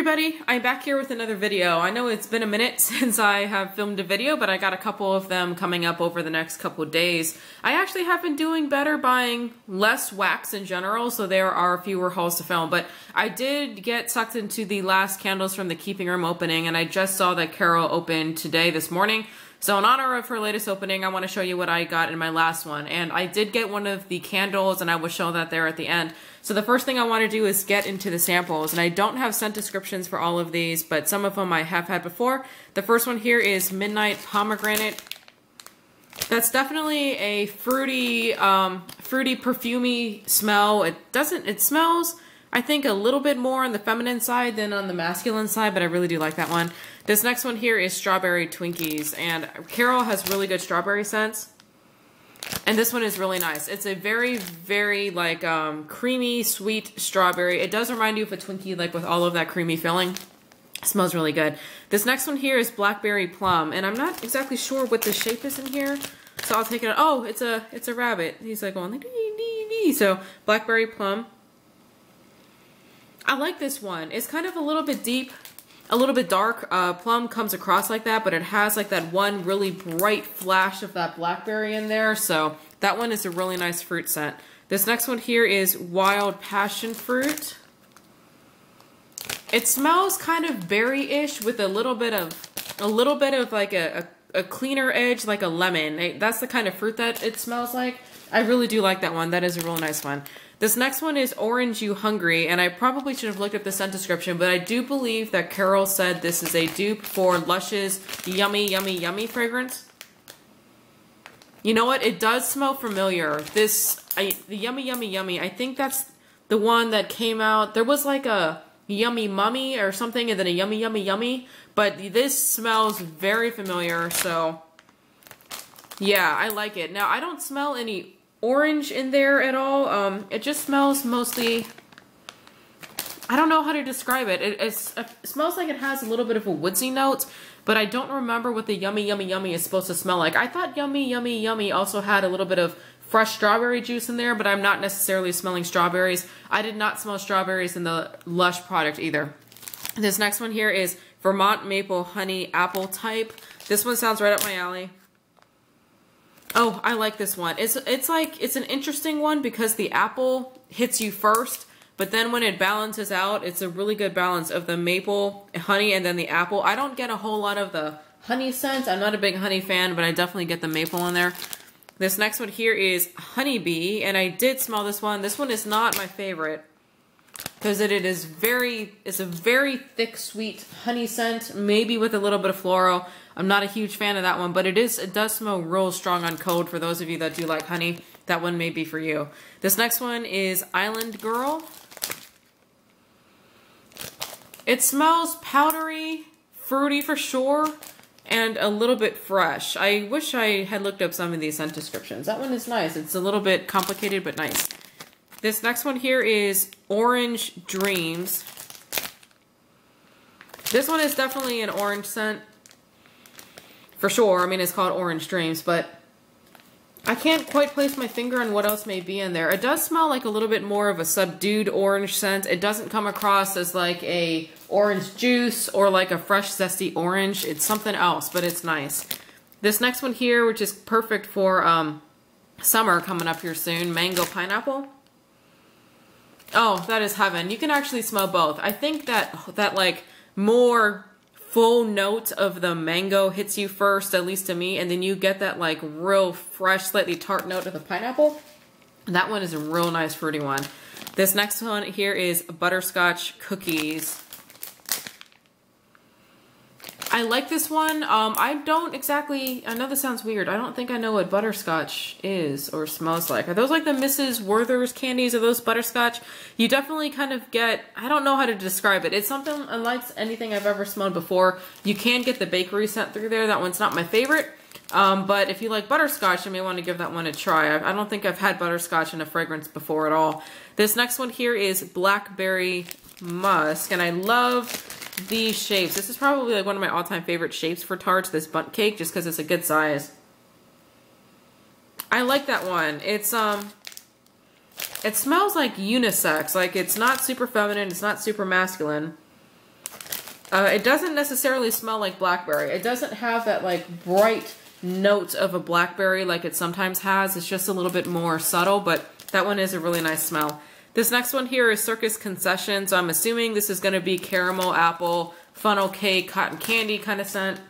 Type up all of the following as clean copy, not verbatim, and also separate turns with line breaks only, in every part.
everybody, I'm back here with another video. I know it's been a minute since I have filmed a video, but I got a couple of them coming up over the next couple of days. I actually have been doing better buying less wax in general, so there are fewer hauls to film, but I did get sucked into the last candles from the Keeping Room opening, and I just saw that Carol opened today, this morning. So in honor of her latest opening, I want to show you what I got in my last one. And I did get one of the candles, and I will show that there at the end. So the first thing I want to do is get into the samples. And I don't have scent descriptions for all of these, but some of them I have had before. The first one here is Midnight Pomegranate. That's definitely a fruity, perfumey smell. It smells, I think, a little bit more on the feminine side than on the masculine side, but I really do like that one. This next one here is Strawberry Twinkies, and Carol has really good strawberry scents. And this one is really nice. It's a very, very like creamy, sweet strawberry. It does remind you of a Twinkie, like with all of that creamy filling. It smells really good. This next one here is Blackberry Plum, and I'm not exactly sure what the shape is in here, so I'll take it. Oh, it's a rabbit. He's like going, dee, dee, dee. So Blackberry Plum. I like this one. It's kind of a little bit deep, a little bit dark. Plum comes across like that, but it has like that one really bright flash of that blackberry in there. So that one is a really nice fruit scent. This next one here is Wild Passion Fruit. It smells kind of berry-ish with a little bit of like a cleaner edge, like a lemon. That's the kind of fruit that it smells like. I really do like that one. That is a real nice one. This next one is Orange You Hungry, and I probably should have looked at the scent description, but I do believe that Carol said this is a dupe for Lush's Yummy Yummy Yummy fragrance. You know what? It does smell familiar. The Yummy Yummy Yummy, I think that's the one that came out. There was like a Yummy Mummy or something, and then a Yummy Yummy Yummy, but this smells very familiar, so yeah, I like it. Now, I don't smell any orange in there at all. It just smells mostly, I don't know how to describe it. It smells like it has a little bit of a woodsy note, but I don't remember what the Yummy Yummy Yummy is supposed to smell like. I thought Yummy Yummy Yummy also had a little bit of fresh strawberry juice in there, but I'm not necessarily smelling strawberries. I did not smell strawberries in the Lush product either. This next one here is Vermont Maple Honey Apple Type. This one sounds right up my alley. Oh, I like this one. It's an interesting one because the apple hits you first, but then when it balances out, it's a really good balance of the maple, honey, and then the apple. I don't get a whole lot of the honey scent. I'm not a big honey fan, but I definitely get the maple in there. This next one here is Honeybee, and I did smell this one. This one is not my favorite because it's a very thick, sweet honey scent, maybe with a little bit of floral. I'm not a huge fan of that one, but it does smell real strong on cold. For those of you that do like honey, that one may be for you. This next one is Island Girl. It smells powdery, fruity for sure, and a little bit fresh. I wish I had looked up some of these scent descriptions. That one is nice. It's a little bit complicated, but nice. This next one here is Orange Dreams. This one is definitely an orange scent. For sure. I mean, it's called Orange Dreams, but I can't quite place my finger on what else may be in there. It does smell like a little bit more of a subdued orange scent. It doesn't come across as like a orange juice or like a fresh zesty orange. It's something else, but it's nice. This next one here, which is perfect for summer coming up here soon, Mango Pineapple. Oh, that is heaven. You can actually smell both. I think that like more full note of the mango hits you first, at least to me, and then you get that like real fresh, slightly tart note of the pineapple. That one is a real nice fruity one. This next one here is Butterscotch Cookies. I like this one. I know this sounds weird. I don't think I know what butterscotch is or smells like. Are those like the Mrs. Werther's candies? Are those butterscotch? You definitely kind of get, I don't know how to describe it. It's something unlike anything I've ever smelled before. You can get the bakery scent through there. That one's not my favorite. But if you like butterscotch, you may want to give that one a try. I don't think I've had butterscotch in a fragrance before at all. This next one here is Blackberry Musk, and I love these shapes. This is probably like one of my all-time favorite shapes for tarts, this bundt cake, just because it's a good size. I like that one. It smells like unisex. Like, it's not super feminine, it's not super masculine. It doesn't necessarily smell like blackberry. It doesn't have that like bright note of a blackberry like it sometimes has. It's just a little bit more subtle, but that one is a really nice smell. This next one here is Circus Concession, so I'm assuming this is going to be caramel, apple, funnel cake, cotton candy kind of scent.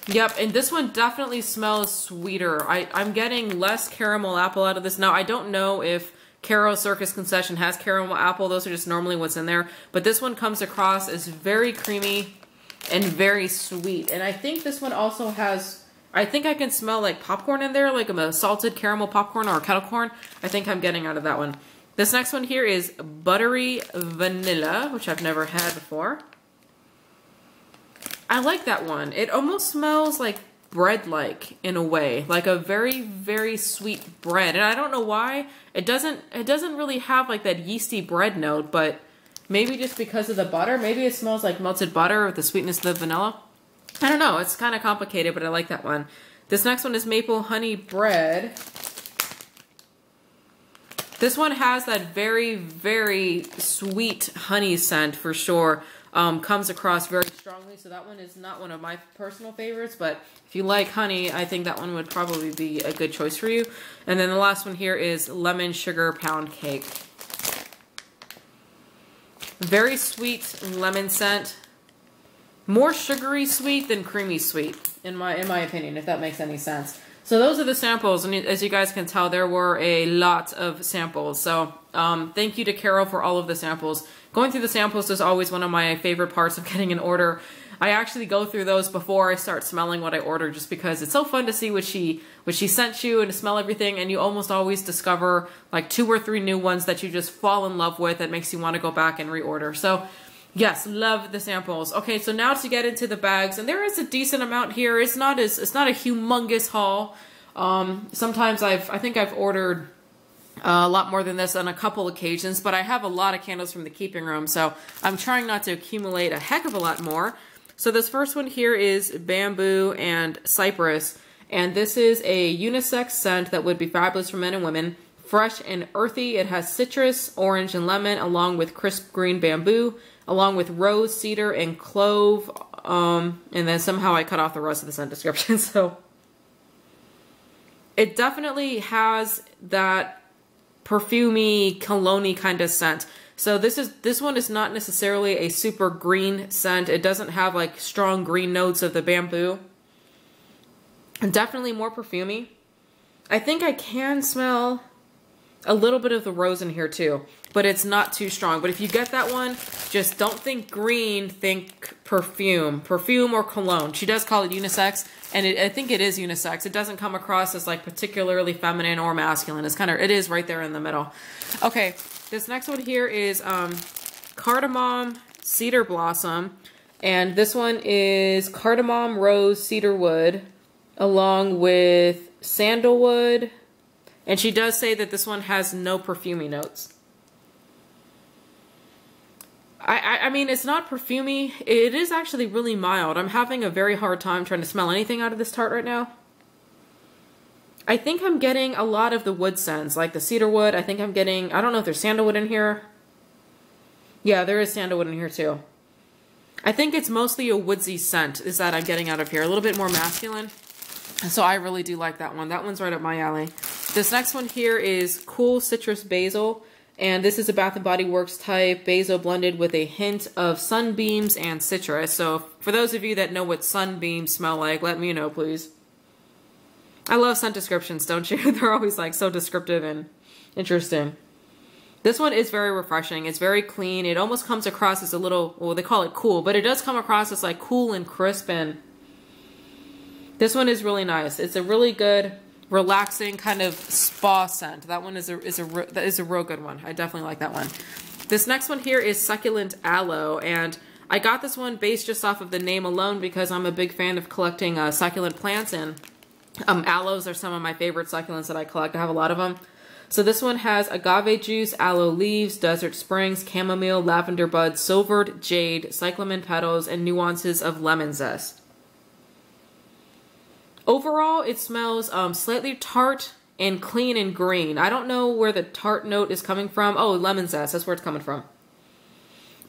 Yep, and this one definitely smells sweeter. I'm getting less caramel apple out of this. Now, I don't know if Caro Circus Concession has caramel apple. Those are just normally what's in there. But this one comes across as very creamy and very sweet. And I think this one also has, I think I can smell like popcorn in there, like a salted caramel popcorn or kettle corn. I think I'm getting out of that one. This next one here is Buttery Vanilla, which I've never had before. I like that one. It almost smells like bread-like in a way, like a very, very sweet bread. And I don't know why. It doesn't really have like that yeasty bread note, but maybe just because of the butter. Maybe it smells like melted butter with the sweetness of the vanilla. I don't know. It's kind of complicated, but I like that one. This next one is Maple Honey Bread. This one has that very, very sweet honey scent for sure. Comes across very strongly, so that one is not one of my personal favorites, but if you like honey, I think that one would probably be a good choice for you. And then the last one here is Lemon Sugar Pound Cake. Very sweet lemon scent. More sugary sweet than creamy sweet, in my opinion, if that makes any sense. So those are the samples, and as you guys can tell, there were a lot of samples. So thank you to Carol for all of the samples. Going through the samples is always one of my favorite parts of getting an order. I actually go through those before I start smelling what I order, just because it's so fun to see what she sent you and to smell everything, and you almost always discover like 2 or 3 new ones that you just fall in love with that makes you want to go back and reorder. So yes, love the samples. Okay, so now to get into the bags, and there is a decent amount here. It's not a humongous haul. Sometimes I think I've ordered a lot more than this on a couple occasions, but I have a lot of candles from the keeping room, so I'm trying not to accumulate a heck of a lot more. So this first one here is Bamboo and Cypress, and this is a unisex scent that would be fabulous for men and women. Fresh and earthy, it has citrus, orange, and lemon, along with crisp green bamboo, along with rose, cedar, and clove, and then somehow I cut off the rest of the scent description, so it definitely has that perfumey, cologne-y kind of scent. So this one is not necessarily a super green scent. It doesn't have like strong green notes of the bamboo. And definitely more perfumey. I think I can smell a little bit of the rose in here too, but it's not too strong. But if you get that one, just don't think green, think perfume or cologne. She does call it unisex, and I think it is unisex. It doesn't come across as like particularly feminine or masculine. It is right there in the middle. Okay, this next one here is Cardamom Cedar Blossom, and this one is Cardamom Rose Cedar Wood, along with Sandalwood. And she does say that this one has no perfumey notes. I mean, it's not perfumey. It is actually really mild. I'm having a very hard time trying to smell anything out of this tart right now. I think I'm getting a lot of the wood scents, like the cedar wood. I think I'm getting, I don't know if there's sandalwood in here. Yeah, there is sandalwood in here too. I think it's mostly a woodsy scent is that I'm getting out of here. A little bit more masculine. So I really do like that one. That one's right up my alley. This next one here is Cool Citrus Basil. And this is a Bath & Body Works type basil blended with a hint of sunbeams and citrus. So for those of you that know what sunbeams smell like, let me know, please. I love scent descriptions, don't you? They're always like so descriptive and interesting. This one is very refreshing. It's very clean. It almost comes across as a little, well, they call it cool, but it does come across as like cool and crisp, and this one is really nice. It's a really good, relaxing kind of spa scent. That one is a real good one. I definitely like that one. This next one here is Succulent Aloe, and I got this one based just off of the name alone because I'm a big fan of collecting succulent plants, and aloes are some of my favorite succulents that I collect. I have a lot of them. So this one has agave juice, aloe leaves, desert springs, chamomile, lavender buds, silvered jade, cyclamen petals, and nuances of lemon zest. Overall, it smells slightly tart and clean and green. I don't know where the tart note is coming from. Oh, lemon zest, that's where it's coming from.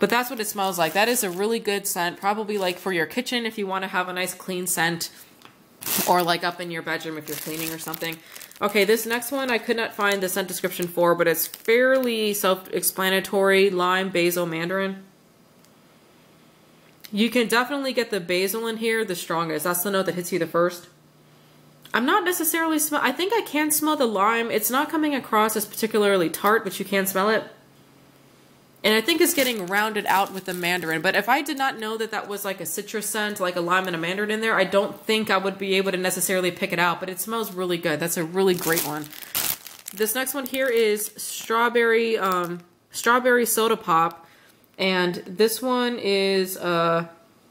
But that's what it smells like. That is a really good scent, probably like for your kitchen if you want to have a nice clean scent, or like up in your bedroom if you're cleaning or something. Okay, this next one I could not find the scent description for, but it's fairly self-explanatory. Lime, basil, mandarin. You can definitely get the basil in here the strongest. That's the note that hits you the first. I'm not necessarily I think I can smell the lime. It's not coming across as particularly tart, but you can smell it. And I think it's getting rounded out with the mandarin. But if I did not know that that was like a citrus scent, like a lime and a mandarin in there, I don't think I would be able to necessarily pick it out. But it smells really good. That's a really great one. This next one here is strawberry soda pop. And this one is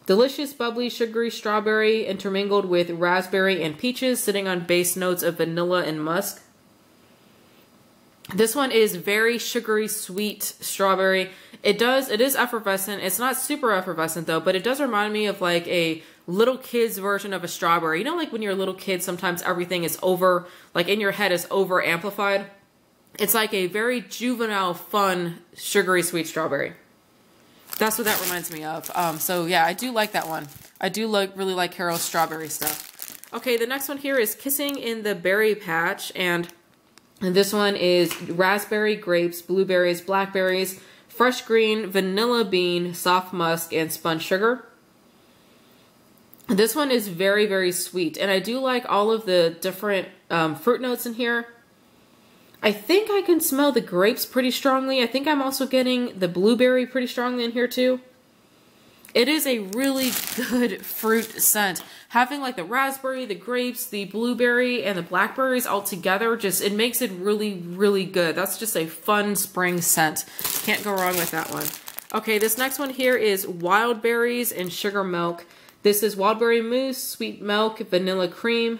delicious, bubbly, sugary strawberry intermingled with raspberry and peaches, sitting on base notes of vanilla and musk. This one is very sugary, sweet strawberry. It is effervescent. It's not super effervescent though, but it does remind me of like a little kid's version of a strawberry. You know, like when you're a little kid, sometimes everything is over, like in your head is over amplified. It's like a very juvenile, fun, sugary, sweet strawberry. That's what that reminds me of. So yeah, I do like that one. I do really like Carol's strawberry stuff. Okay, the next one here is Kissing in the Berry Patch, and this one is raspberry, grapes, blueberries, blackberries, fresh green, vanilla bean, soft musk, and spun sugar. This one is very, very sweet, and I do like all of the different fruit notes in here. I think I can smell the grapes pretty strongly. I think I'm also getting the blueberry pretty strongly in here too. It is a really good fruit scent. Having like the raspberry, the grapes, the blueberry, and the blackberries all together, it makes it really, really good. That's just a fun spring scent. Can't go wrong with that one. Okay, this next one here is wild berries and sugar milk. This is wild berry mousse, sweet milk, vanilla cream.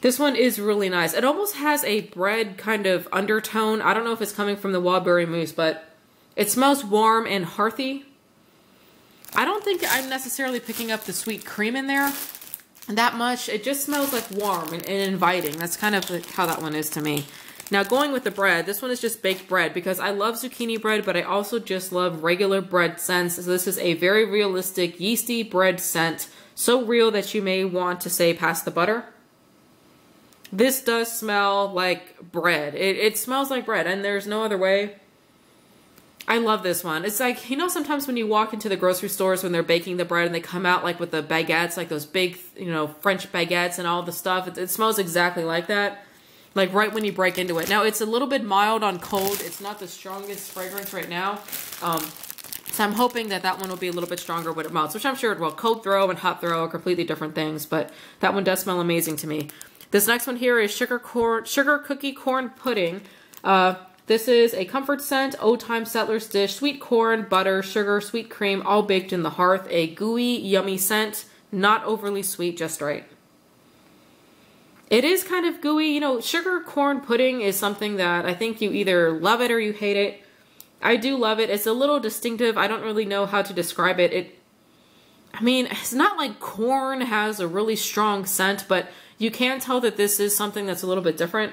This one is really nice. It almost has a bread kind of undertone. I don't know if it's coming from the wild berry mousse, but it smells warm and hearthy. I don't think I'm necessarily picking up the sweet cream in there that much. It just smells like warm and inviting. That's kind of how that one is to me. Now going with the bread, this one is just baked bread because I love zucchini bread, but I also just love regular bread scents. So this is a very realistic yeasty bread scent. So real that you may want to say pass the butter. This does smell like bread. It smells like bread, and there's no other way. I love this one. It's like, you know, sometimes when you walk into the grocery stores when they're baking the bread and they come out like with the baguettes, like those big, you know, French baguettes and all the stuff. It smells exactly like that. Like right when you break into it. Now it's a little bit mild on cold. It's not the strongest fragrance right now. So I'm hoping that that one will be a little bit stronger when it melts, which I'm sure it will. Cold throw and hot throw are completely different things, but that one does smell amazing to me. This next one here is sugar cookie corn pudding. This is a comfort scent, old time settler's dish, sweet corn, butter, sugar, sweet cream, all baked in the hearth. A gooey, yummy scent, not overly sweet, just right. It is kind of gooey. You know, sugar corn pudding is something that I think you either love it or you hate it. I do love it. It's a little distinctive. I don't really know how to describe it. I mean, it's not like corn has a really strong scent, but you can tell that this is something that's a little bit different.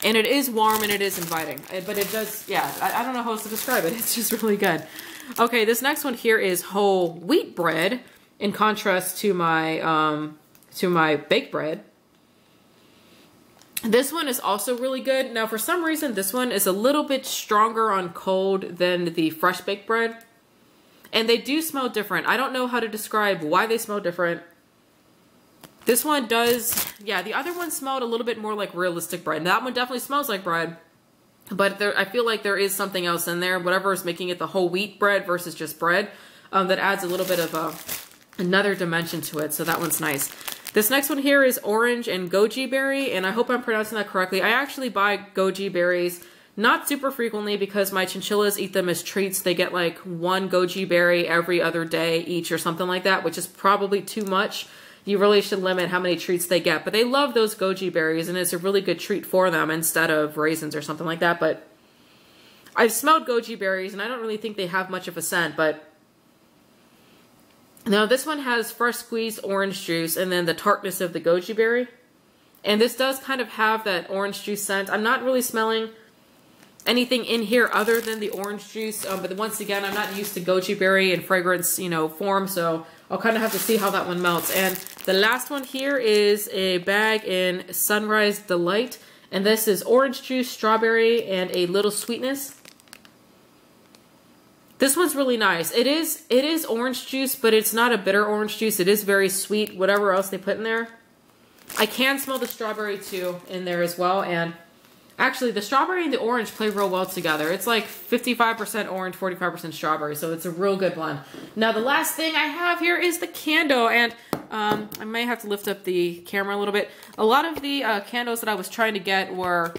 And it is warm and it is inviting. But it does, yeah, I don't know how else to describe it. It's just really good. Okay, this next one here is whole wheat bread, in contrast to my baked bread. This one is also really good. Now, for some reason, this one is a little bit stronger on cold than the fresh baked bread. And they do smell different. I don't know how to describe why they smell different. This one does, yeah, the other one smelled a little bit more like realistic bread. That one definitely smells like bread, but I feel like there is something else in there, whatever is making it the whole wheat bread versus just bread, that adds a little bit of another dimension to it, so that one's nice. This next one here is orange and goji berry, and I hope I'm pronouncing that correctly. I actually buy goji berries not super frequently because my chinchillas eat them as treats. They get like one goji berry every other day each or something like that, which is probably too much. You really should limit how many treats they get. But they love those goji berries, and it's a really good treat for them instead of raisins or something like that. But I've smelled goji berries, and I don't really think they have much of a scent. But now this one has fresh squeezed orange juice and then the tartness of the goji berry. And this does kind of have that orange juice scent. I'm not really smelling anything in here other than the orange juice. But once again, I'm not used to goji berry in fragrance, you know, form, so I'll kind of have to see how that one melts. And the last one here is a bag in Sunrise Delight, and this is orange juice, strawberry, and a little sweetness. This one's really nice. It is orange juice, but it's not a bitter orange juice. It is very sweet, whatever else they put in there. I can smell the strawberry too in there as well, and actually the strawberry and the orange play real well together. It's like 55% orange, 45% strawberry, so it's a real good blend. Now the last thing I have here is the candle, and I may have to lift up the camera a little bit. A lot of the candles that I was trying to get were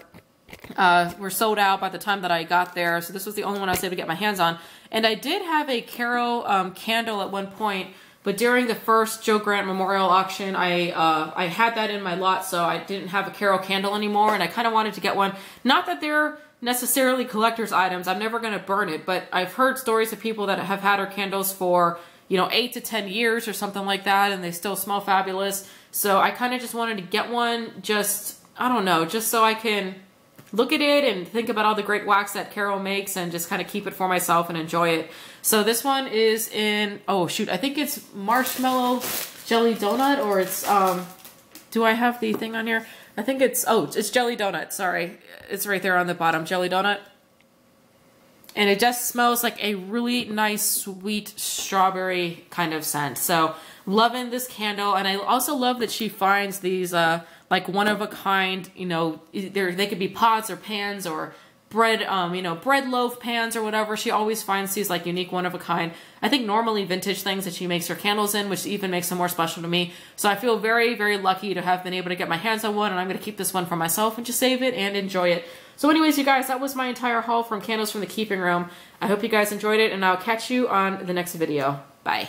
sold out by the time that I got there, so this was the only one I was able to get my hands on. And I did have a Carol candle at one point, but during the first Joe Grant Memorial Auction, I had that in my lot, so I didn't have a Carol candle anymore, and I kind of wanted to get one. Not that they're necessarily collector's items, I'm never going to burn it, but I've heard stories of people that have had her candles for, you know, 8 to 10 years or something like that, and they still smell fabulous. So I kind of just wanted to get one, just, I don't know, just so I can look at it and think about all the great wax that Carol makes and just kind of keep it for myself and enjoy it. So this one is in, oh shoot, I think it's marshmallow jelly donut, or it's, do I have the thing on here? I think it's, oh, it's jelly donut, sorry. It's right there on the bottom, jelly donut. And it just smells like a really nice, sweet strawberry kind of scent. So loving this candle. And I also love that she finds these, like one-of-a-kind, you know, they could be pots or pans or bread, you know, bread loaf pans or whatever. She always finds these like unique one-of-a-kind, I think normally vintage things that she makes her candles in, which even makes them more special to me. So I feel very, very lucky to have been able to get my hands on one, and I'm going to keep this one for myself and just save it and enjoy it. So anyways, you guys, that was my entire haul from Candles from the Keeping Room. I hope you guys enjoyed it, and I'll catch you on the next video. Bye.